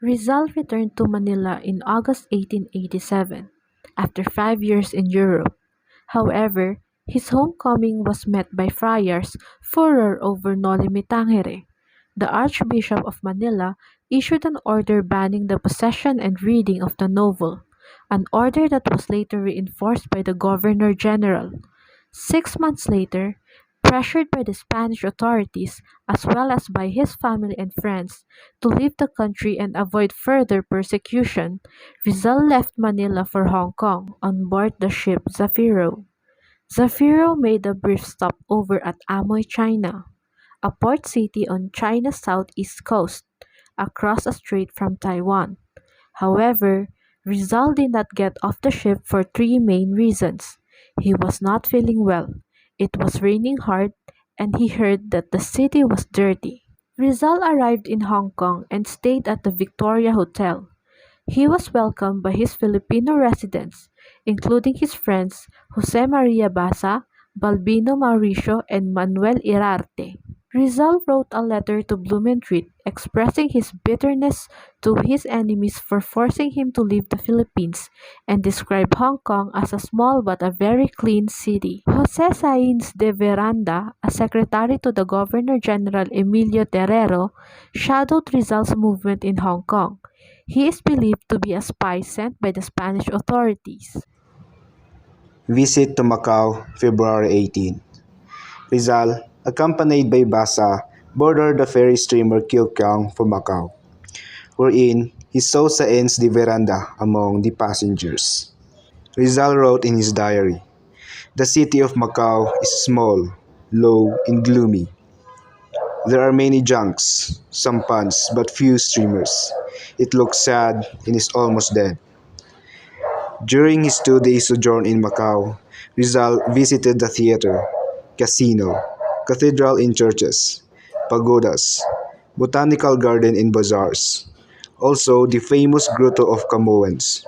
Rizal returned to Manila in August 1887, after 5 years in Europe. However, his homecoming was met by friars' furor over Noli Me Tangere. The Archbishop of Manila issued an order banning the possession and reading of the novel, an order that was later reinforced by the Governor-General. 6 months later, pressured by the Spanish authorities as well as by his family and friends to leave the country and avoid further persecution, Rizal left Manila for Hong Kong on board the ship Zafiro. Zafiro made a brief stopover at Amoy, China, a port city on China's southeast coast, across a strait from Taiwan. However, Rizal did not get off the ship for three main reasons. He was not feeling well, it was raining hard, and he heard that the city was dirty. Rizal arrived in Hong Kong and stayed at the Victoria Hotel. He was welcomed by his Filipino residents, including his friends Jose Maria Basa, Balbino Mauricio, and Manuel Irarte. Rizal wrote a letter to Blumentritt expressing his bitterness to his enemies for forcing him to leave the Philippines and described Hong Kong as a small but a very clean city. Jose Sainz de Veranda, a secretary to the Governor-General Emilio Terrero, shadowed Rizal's movement in Hong Kong. He is believed to be a spy sent by the Spanish authorities. Visit to Macau, February 18. Rizal, accompanied by Basa, boarded the ferry steamer Kiokang for Macau, wherein he saw Saenz de Veranda among the passengers. Rizal wrote in his diary, "The city of Macau is small, low, and gloomy. There are many junks, sampans, but few steamers. It looks sad and is almost dead." During his 2 day sojourn in Macau, Rizal visited the theater, casino, cathedral and churches, pagodas, botanical garden and bazaars. Also, the famous Grotto of Camoens.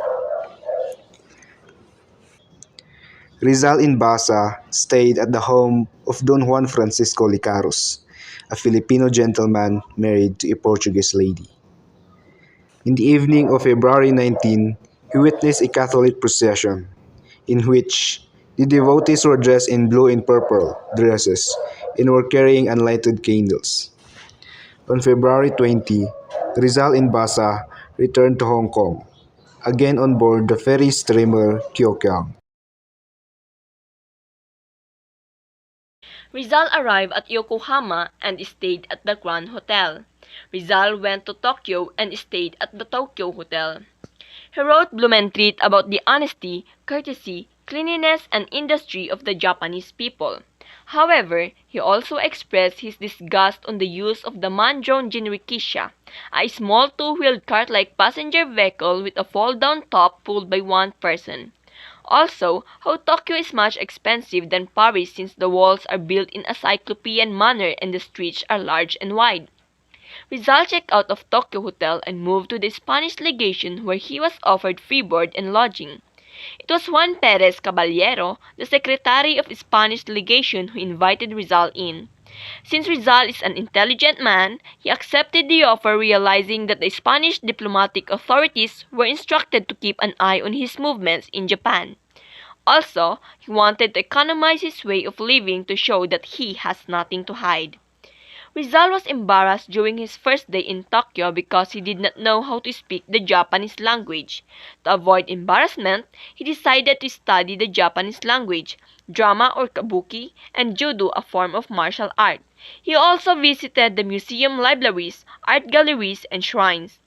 Rizal in Basa stayed at the home of Don Juan Francisco Licaros, a Filipino gentleman married to a Portuguese lady. In the evening of February 19, he witnessed a Catholic procession, in which the devotees were dressed in blue and purple dresses and were carrying unlighted candles. On February 20, Rizal and Basa returned to Hong Kong, again on board the ferry steamer Kyokyang. Rizal arrived at Yokohama and stayed at the Grand Hotel. Rizal went to Tokyo and stayed at the Tokyo Hotel. He wrote Blumentritt about the honesty, courtesy, cleanliness, and industry of the Japanese people. However, he also expressed his disgust on the use of the man-drawn jinrikisha, a small two-wheeled cart-like passenger vehicle with a fold-down top pulled by one person. Also, how Tokyo is much expensive than Paris since the walls are built in a cyclopean manner and the streets are large and wide. Rizal checked out of Tokyo Hotel and moved to the Spanish legation where he was offered free board and lodging. It was Juan Perez Caballero, the secretary of the Spanish legation, who invited Rizal in. Since Rizal is an intelligent man, he accepted the offer, realizing that the Spanish diplomatic authorities were instructed to keep an eye on his movements in Japan. Also, he wanted to economize his way of living to show that he has nothing to hide. Rizal was embarrassed during his first day in Tokyo because he did not know how to speak the Japanese language. To avoid embarrassment, he decided to study the Japanese language, drama or kabuki, and judo, a form of martial art. He also visited the museum libraries, art galleries, and shrines.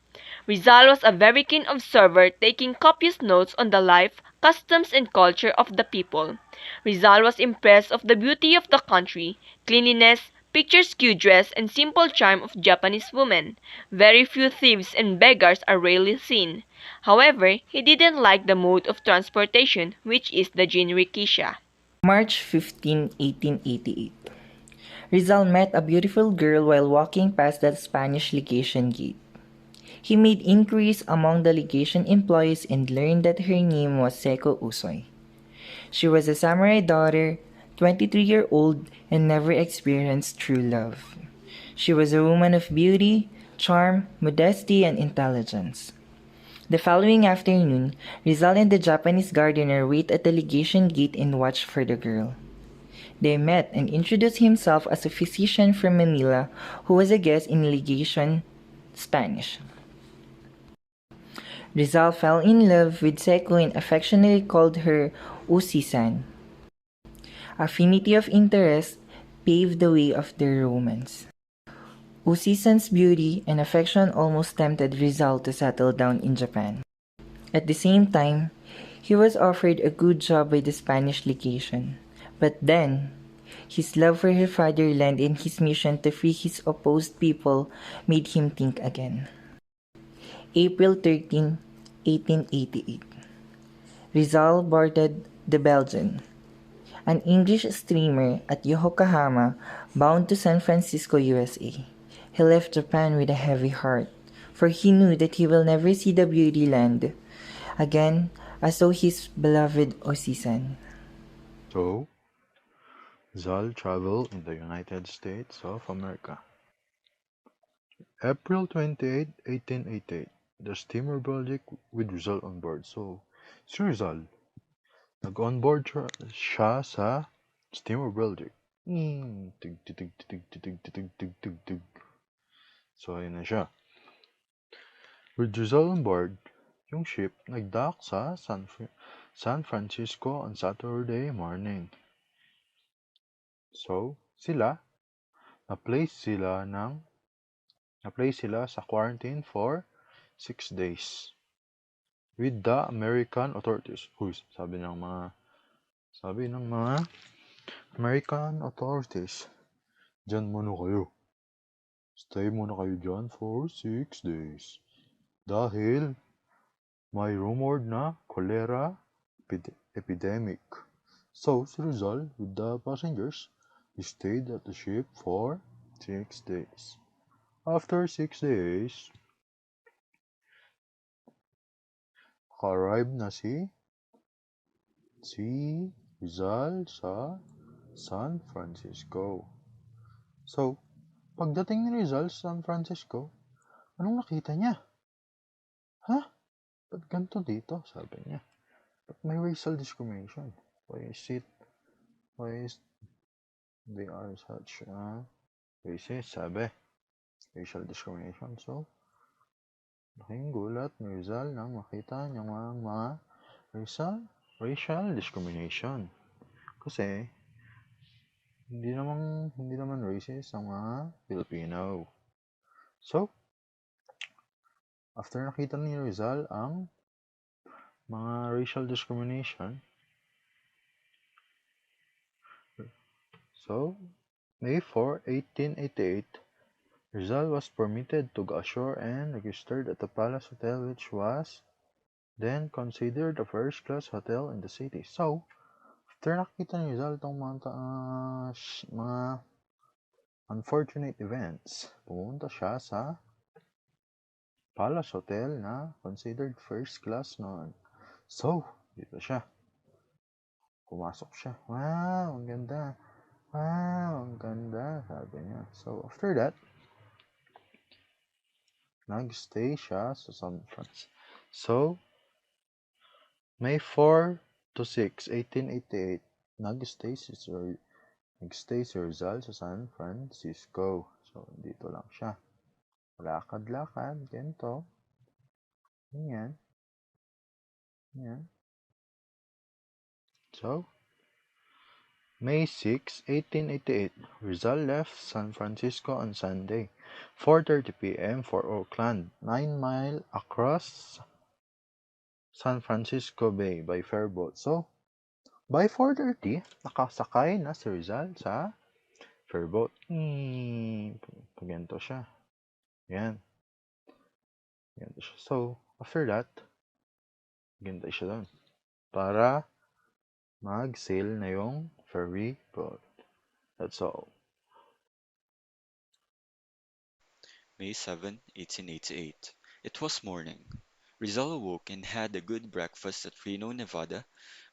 Rizal was a very keen observer, taking copious notes on the life, customs, and culture of the people. Rizal was impressed of the beauty of the country, cleanliness, picturesque dress, and simple charm of Japanese women. Very few thieves and beggars are rarely seen. However, he didn't like the mode of transportation, which is the jinrikisha. March 15, 1888. Rizal met a beautiful girl while walking past the Spanish legation gate. He made inquiries among the legation employees and learned that her name was Seko Usoy. She was a samurai daughter, 23-year-old, and never experienced true love. She was a woman of beauty, charm, modesty, and intelligence. The following afternoon, Rizal and the Japanese gardener wait at the legation gate and watch for the girl. They met and introduced himself as a physician from Manila who was a guest in legation Spanish. Rizal fell in love with Seiko and affectionately called her Usi-san. Affinity of interest paved the way of their romance. Usi-san's beauty and affection almost tempted Rizal to settle down in Japan. At the same time, he was offered a good job by the Spanish legation. But then, his love for her fatherland and his mission to free his opposed people made him think again. April 13, 1888. Rizal boarded the Belgian, an English steamer at Yokohama bound to San Francisco, USA. He left Japan with a heavy heart, for he knew that he will never see the beauty land again as though his beloved Osisan. So, Zal traveled in the United States of America. April 28, 1888. The steamer Belgic with Rizal on board. So, si Rizal, nag-onboard siya sa steamer Belgic. Tig, tig, tig, tig, tig, tig, tig, tig, tig, tig. So, ayun na siya. With Rizal on board, yung ship nag-dock sa San Francisco on Saturday morning. So, na-place sila sa quarantine for 6 days with the American authorities. Sabi ng mga American authorities, dyan muna kayo. Stay muna kayo dyan for 6 days. Dahil may rumored na cholera epidemic. So, si Rizal with the passengers, he stayed at the ship for 6 days. After 6 days, arrived na si Rizal sa San Francisco. So, pagdating ni Rizal sa San Francisco, anong nakita niya? Ha? Ba't ganito dito? Sabi niya. Ba't may racial discrimination? Why is they are such racist? Sabi. Racial discrimination. So, laking gulat ni Rizal nang makita niya mga racial discrimination. Kasi, hindi naman racist ang mga Filipino. So, after nakita ni Rizal ang mga racial discrimination, so, May 4, 1888, Rizal was permitted to go ashore and registered at the Palace Hotel, which was then considered a first-class hotel in the city. So, after nakita ni Rizal itong mga unfortunate events, pumunta siya sa Palace Hotel na considered first class noon. So, dito siya. Pumasok siya. Wow, ang ganda. Wow, ang ganda. Sabi niya. So, after that, nag-stay siya sa San Francisco. So, May 4 to 6, 1888, nag-stay si Rizal sa San Francisco. So, dito lang siya. Lakad-lakad, ganito. Ganyan. Ganyan. So, May 6, 1888, Rizal left San Francisco on Sunday, 4:30 p.m. for Oakland, 9 miles across San Francisco Bay by ferryboat. So, by 4:30, nakasakay na si Rizal sa ferryboat. Ganito siya. Yan. Ganito siya. So, after that, ganito siya doon. Para mag-sail na yung ferry boat. That's all. May 7, 1888. It was morning. Rizal awoke and had a good breakfast at Reno, Nevada,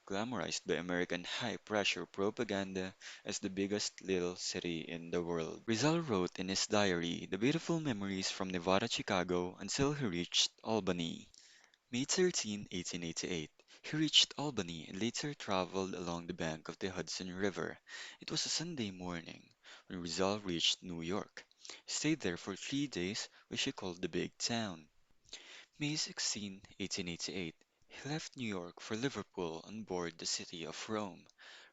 glamorized by American high-pressure propaganda as the biggest little city in the world. Rizal wrote in his diary the beautiful memories from Nevada, Chicago until he reached Albany. May 13, 1888, he reached Albany and later traveled along the bank of the Hudson River. It was a Sunday morning when Rizal reached New York. He stayed there for 3 days, which he called the Big Town. May 16, 1888, he left New York for Liverpool on board the City of Rome.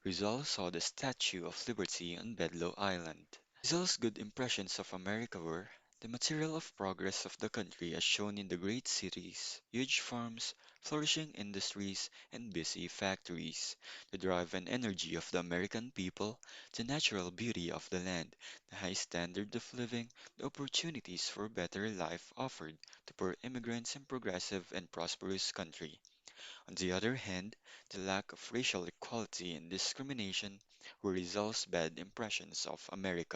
Rizal saw the Statue of Liberty on Bedloe Island. Rizal's good impressions of America were the material of progress of the country as shown in the great cities, huge farms, flourishing industries, and busy factories, the drive and energy of the American people, the natural beauty of the land, the high standard of living, the opportunities for better life offered to poor immigrants in progressive and prosperous country. On the other hand, the lack of racial equality and discrimination were Rizal's bad impressions of America.